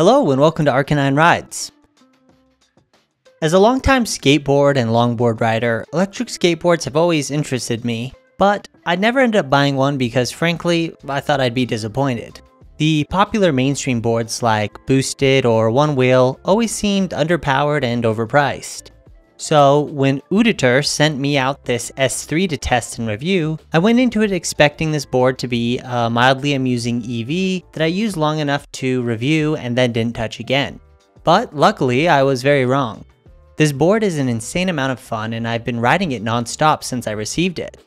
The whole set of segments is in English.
Hello and welcome to Arcanine Rides. As a longtime skateboard and longboard rider, electric skateboards have always interested me, but I never ended up buying one because frankly, I thought I'd be disappointed. The popular mainstream boards like Boosted or One Wheel always seemed underpowered and overpriced. So when Uditer sent me out this S3 to test and review, I went into it expecting this board to be a mildly amusing EV that I used long enough to review and then didn't touch again. But luckily, I was very wrong. This board is an insane amount of fun and I've been riding it non-stop since I received it.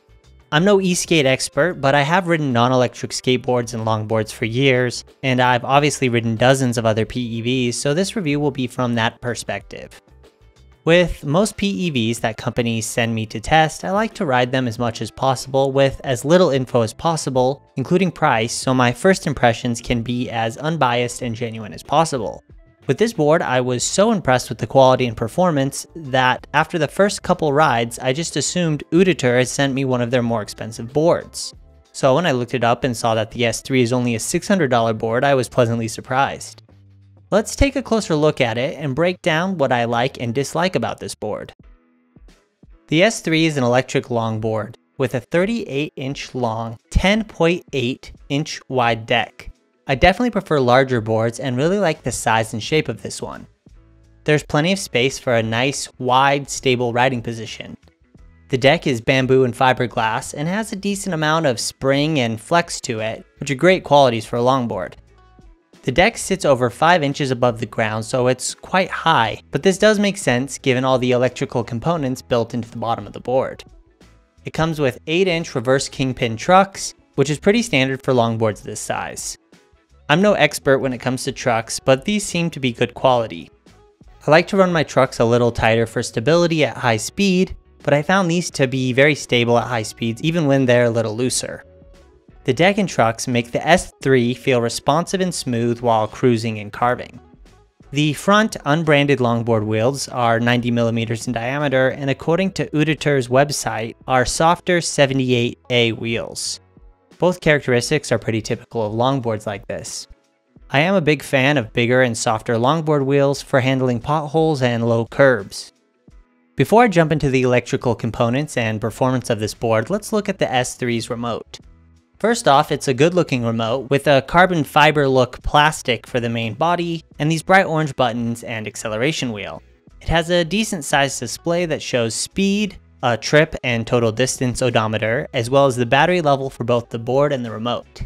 I'm no e-skate expert, but I have ridden non-electric skateboards and longboards for years, and I've obviously ridden dozens of other PEVs, so this review will be from that perspective. With most PEVs that companies send me to test, I like to ride them as much as possible with as little info as possible, including price, so my first impressions can be as unbiased and genuine as possible. With this board, I was so impressed with the quality and performance that after the first couple rides, I just assumed Uditer had sent me one of their more expensive boards. So when I looked it up and saw that the S3 is only a $600 board, I was pleasantly surprised. Let's take a closer look at it and break down what I like and dislike about this board. The S3 is an electric longboard with a 38-inch long, 10.8-inch wide deck. I definitely prefer larger boards and really like the size and shape of this one. There's plenty of space for a nice, wide, stable riding position. The deck is bamboo and fiberglass and has a decent amount of spring and flex to it, which are great qualities for a longboard. The deck sits over 5 inches above the ground, so it's quite high, but this does make sense given all the electrical components built into the bottom of the board. It comes with 8-inch reverse kingpin trucks, which is pretty standard for longboards this size. I'm no expert when it comes to trucks, but these seem to be good quality. I like to run my trucks a little tighter for stability at high speed, but I found these to be very stable at high speeds even when they're a little looser. The deck and trucks make the S3 feel responsive and smooth while cruising and carving. The front unbranded longboard wheels are 90mm in diameter and according to Uditer's website are softer 78A wheels. Both characteristics are pretty typical of longboards like this. I am a big fan of bigger and softer longboard wheels for handling potholes and low curbs. Before I jump into the electrical components and performance of this board, let's look at the S3's remote. First off, it's a good looking remote with a carbon fiber look plastic for the main body and these bright orange buttons and acceleration wheel. It has a decent sized display that shows speed, a trip and total distance odometer, as well as the battery level for both the board and the remote.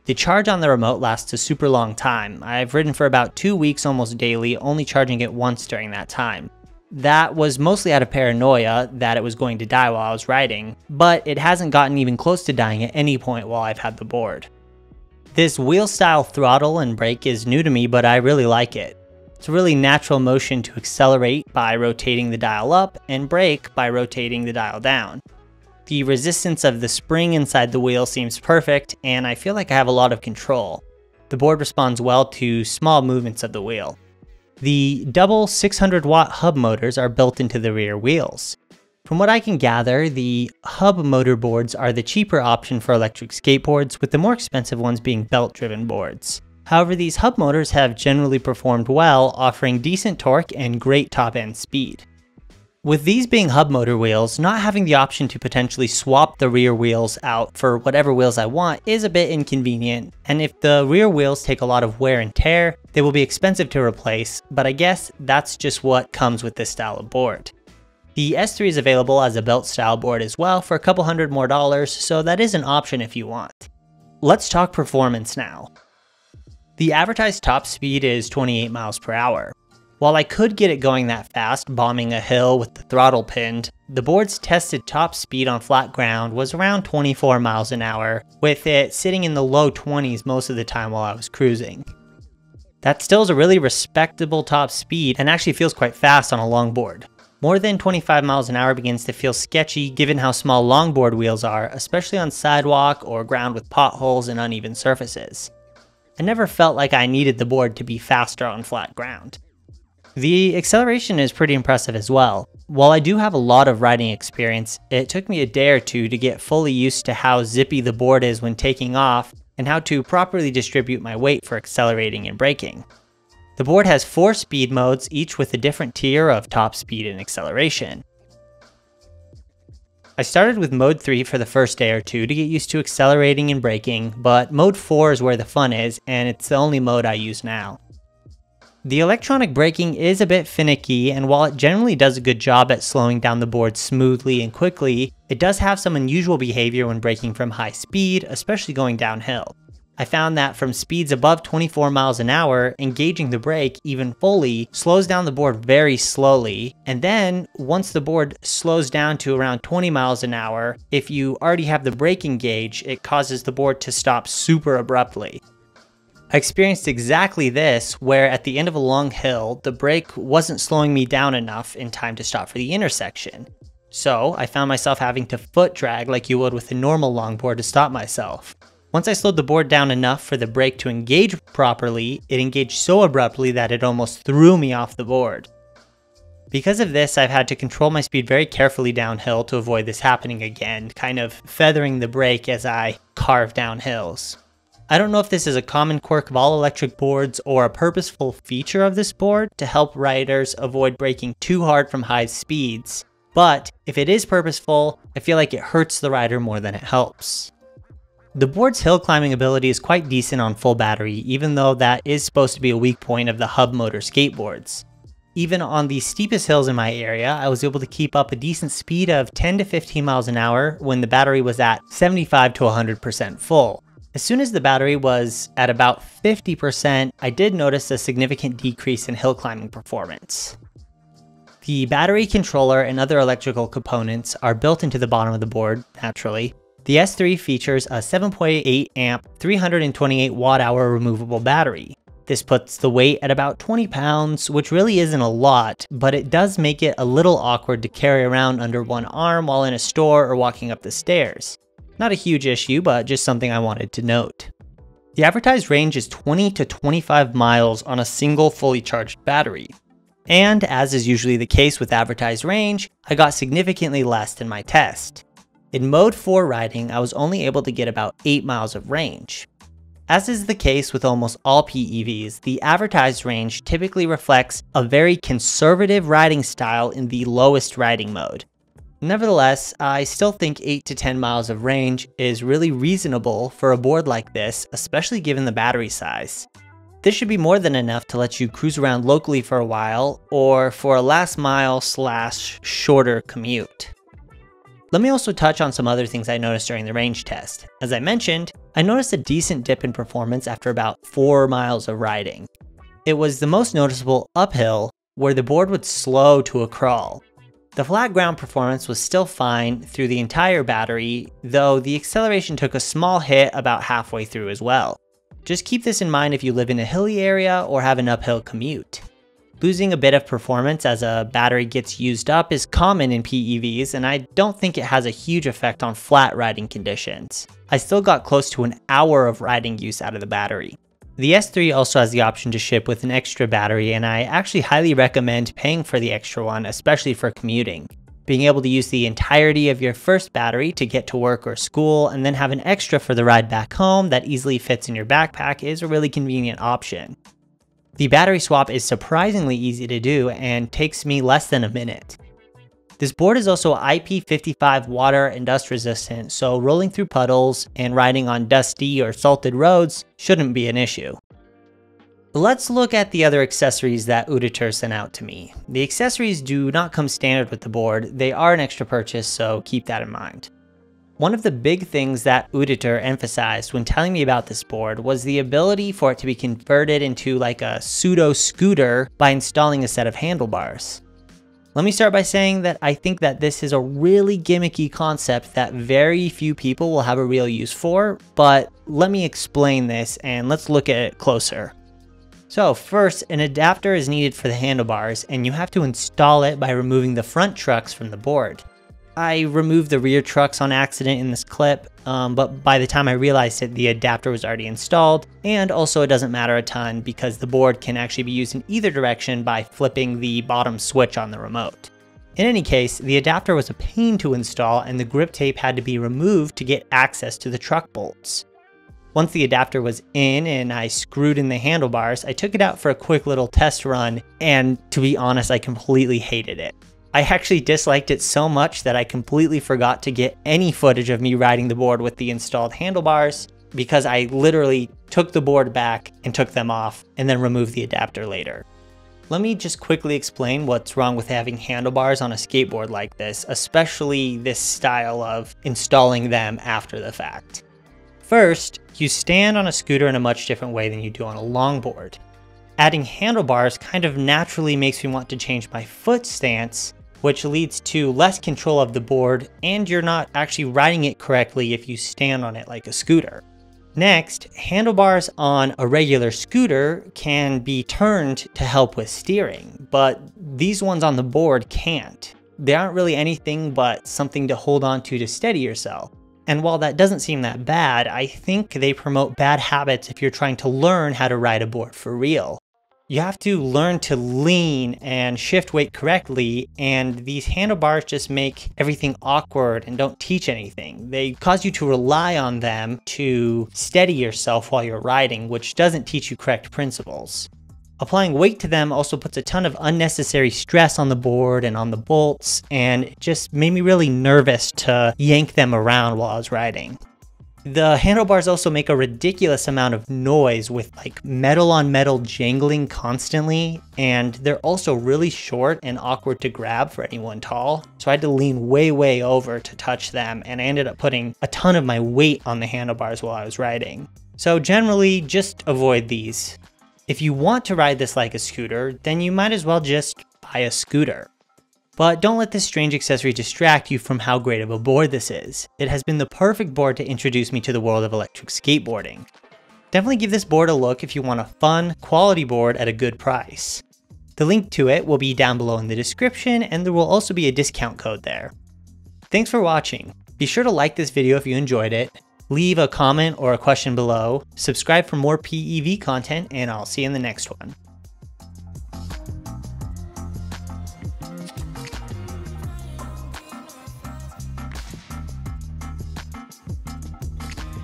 The charge on the remote lasts a super long time. I've ridden for about 2 weeks almost daily, only charging it once during that time. That was mostly out of paranoia that it was going to die while I was riding, but it hasn't gotten even close to dying at any point while I've had the board. This wheel style throttle and brake is new to me, but I really like it. It's a really natural motion to accelerate by rotating the dial up and brake by rotating the dial down. The resistance of the spring inside the wheel seems perfect, and I feel like I have a lot of control. The board responds well to small movements of the wheel. The double 600-watt hub motors are built into the rear wheels. From what I can gather, the hub motor boards are the cheaper option for electric skateboards, with the more expensive ones being belt-driven boards. However, these hub motors have generally performed well, offering decent torque and great top-end speed. With these being hub motor wheels, not having the option to potentially swap the rear wheels out for whatever wheels I want is a bit inconvenient, and if the rear wheels take a lot of wear and tear, they will be expensive to replace, but I guess that's just what comes with this style of board. The S3 is available as a belt style board as well for a couple $100 more, so that is an option if you want. Let's talk performance now. The advertised top speed is 28 miles per hour. While I could get it going that fast, bombing a hill with the throttle pinned, the board's tested top speed on flat ground was around 24 miles an hour, with it sitting in the low 20s most of the time while I was cruising. That still is a really respectable top speed and actually feels quite fast on a longboard. More than 25 miles an hour begins to feel sketchy given how small longboard wheels are, especially on sidewalk or ground with potholes and uneven surfaces. I never felt like I needed the board to be faster on flat ground. The acceleration is pretty impressive as well. While I do have a lot of riding experience, it took me a day or two to get fully used to how zippy the board is when taking off and how to properly distribute my weight for accelerating and braking. The board has 4 speed modes, each with a different tier of top speed and acceleration. I started with mode 3 for the first day or two to get used to accelerating and braking, but mode 4 is where the fun is, and it's the only mode I use now. The electronic braking is a bit finicky, and while it generally does a good job at slowing down the board smoothly and quickly, it does have some unusual behavior when braking from high speed, especially going downhill. I found that from speeds above 24 miles an hour, engaging the brake even fully slows down the board very slowly, and then once the board slows down to around 20 miles an hour, if you already have the brake engaged, it causes the board to stop super abruptly. I experienced exactly this, where at the end of a long hill, the brake wasn't slowing me down enough in time to stop for the intersection. So I found myself having to foot drag like you would with a normal longboard to stop myself. Once I slowed the board down enough for the brake to engage properly, it engaged so abruptly that it almost threw me off the board. Because of this, I've had to control my speed very carefully downhill to avoid this happening again, kind of feathering the brake as I carve down hills. I don't know if this is a common quirk of all electric boards or a purposeful feature of this board to help riders avoid braking too hard from high speeds, but if it is purposeful, I feel like it hurts the rider more than it helps. The board's hill climbing ability is quite decent on full battery, even though that is supposed to be a weak point of the hub motor skateboards. Even on the steepest hills in my area, I was able to keep up a decent speed of 10 to 15 miles an hour when the battery was at 75 to 100% full. As soon as the battery was at about 50%, I did notice a significant decrease in hill climbing performance. The battery controller and other electrical components are built into the bottom of the board, naturally. The S3 features a 7.8 amp, 328 watt hour removable battery. This puts the weight at about 20 pounds, which really isn't a lot, but it does make it a little awkward to carry around under one arm while in a store or walking up the stairs. Not a huge issue, but just something I wanted to note. The advertised range is 20 to 25 miles on a single fully charged battery. And as is usually the case with advertised range, I got significantly less than my test. In mode 4 riding, I was only able to get about 8 miles of range. As is the case with almost all PEVs, the advertised range typically reflects a very conservative riding style in the lowest riding mode. Nevertheless, I still think 8 to 10 miles of range is really reasonable for a board like this, especially given the battery size. This should be more than enough to let you cruise around locally for a while, or for a last mile / shorter commute. Let me also touch on some other things I noticed during the range test. As I mentioned, I noticed a decent dip in performance after about 4 miles of riding. It was the most noticeable uphill, where the board would slow to a crawl. The flat ground performance was still fine through the entire battery, though the acceleration took a small hit about halfway through as well. Just keep this in mind if you live in a hilly area or have an uphill commute. Losing a bit of performance as a battery gets used up is common in PEVs, and I don't think it has a huge effect on flat riding conditions. I still got close to an hour of riding use out of the battery. The S3 also has the option to ship with an extra battery, and I actually highly recommend paying for the extra one, especially for commuting. Being able to use the entirety of your first battery to get to work or school, and then have an extra for the ride back home that easily fits in your backpack is a really convenient option. The battery swap is surprisingly easy to do and takes me less than a minute. This board is also IP55 water and dust resistant, so rolling through puddles and riding on dusty or salted roads shouldn't be an issue. Let's look at the other accessories that Uditer sent out to me. The accessories do not come standard with the board, they are an extra purchase, so keep that in mind. One of the big things that Uditer emphasized when telling me about this board was the ability for it to be converted into like a pseudo scooter by installing a set of handlebars. Let me start by saying that I think that this is a really gimmicky concept that very few people will have a real use for, but let me explain this and let's look at it closer. So first, an adapter is needed for the handlebars, and you have to install it by removing the front trucks from the board. I removed the rear trucks on accident in this clip, but by the time I realized it, the adapter was already installed, and also it doesn't matter a ton because the board can actually be used in either direction by flipping the bottom switch on the remote. In any case, the adapter was a pain to install and the grip tape had to be removed to get access to the truck bolts. Once the adapter was in and I screwed in the handlebars, I took it out for a quick little test run, and to be honest, I completely hated it. I actually disliked it so much that I completely forgot to get any footage of me riding the board with the installed handlebars, because I literally took the board back and took them off and then removed the adapter later. Let me just quickly explain what's wrong with having handlebars on a skateboard like this, especially this style of installing them after the fact. First, you stand on a scooter in a much different way than you do on a longboard. Adding handlebars kind of naturally makes me want to change my foot stance, which leads to less control of the board, and you're not actually riding it correctly if you stand on it like a scooter. Next, handlebars on a regular scooter can be turned to help with steering, but these ones on the board can't. They aren't really anything but something to hold on to steady yourself. And while that doesn't seem that bad, I think they promote bad habits if you're trying to learn how to ride a board for real. You have to learn to lean and shift weight correctly, and these handlebars just make everything awkward and don't teach anything. They cause you to rely on them to steady yourself while you're riding, which doesn't teach you correct principles. Applying weight to them also puts a ton of unnecessary stress on the board and on the bolts, and it just made me really nervous to yank them around while I was riding. The handlebars also make a ridiculous amount of noise with like metal on metal jangling constantly, and they're also really short and awkward to grab for anyone tall. So I had to lean way over to touch them, and I ended up putting a ton of my weight on the handlebars while I was riding. So generally, just avoid these. If you want to ride this like a scooter, then you might as well just buy a scooter. But don't let this strange accessory distract you from how great of a board this is. It has been the perfect board to introduce me to the world of electric skateboarding. Definitely give this board a look if you want a fun, quality board at a good price. The link to it will be down below in the description, and there will also be a discount code there. Thanks for watching. Be sure to like this video if you enjoyed it, leave a comment or a question below, subscribe for more PEV content, and I'll see you in the next one.